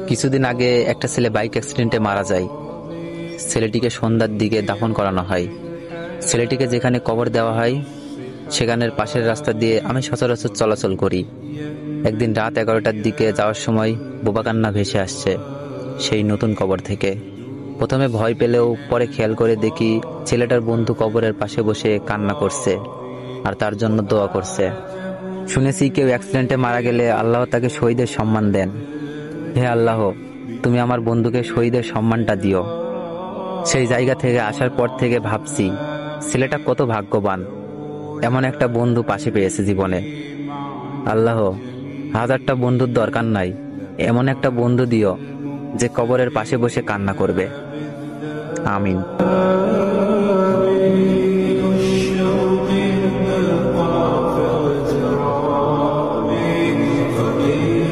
কিছুদিন আগে একটা ছেলে বাইক অ্যাক্সিডেন্টে মারা যায়। ছেলেটিকে সন্ধ্যার দিকে দাফন করানো হয়। ছেলেটিকে যেখানে কবর দেওয়া হয় সেখানের পাশের রাস্তা দিয়ে আমি সচরাচর চলাচল করি। একদিন রাত 11টার দিকে যাওয়ার সময় বোবা কান্না ভেসে আসছে সেই নতুন কবর থেকে। প্রথমে ভয় পেলেও পরে খেয়াল করে দেখি ছেলেটার বন্ধু কবরের পাশে বসে কান্না করছে আর তার জন্য দোয়া করছে। শুনেছি কেউ অ্যাক্সিডেন্টে মারা গেলে আল্লাহ তাকে শহীদের সম্মান দেন। হে আল্লাহ, তুমি আমার বন্ধুকে শহীদের সম্মানটা দিও। সেই জায়গা থেকে আসার পর থেকে ভাবছি ছেলেটা কত ভাগ্যবান, এমন একটা বন্ধু পাশে পেয়েছে জীবনে। আল্লাহ, হাজারটা বন্ধুর দরকার নাই, এমন একটা বন্ধু দিও যে কবরের পাশে বসে কান্না করবে। আমিন।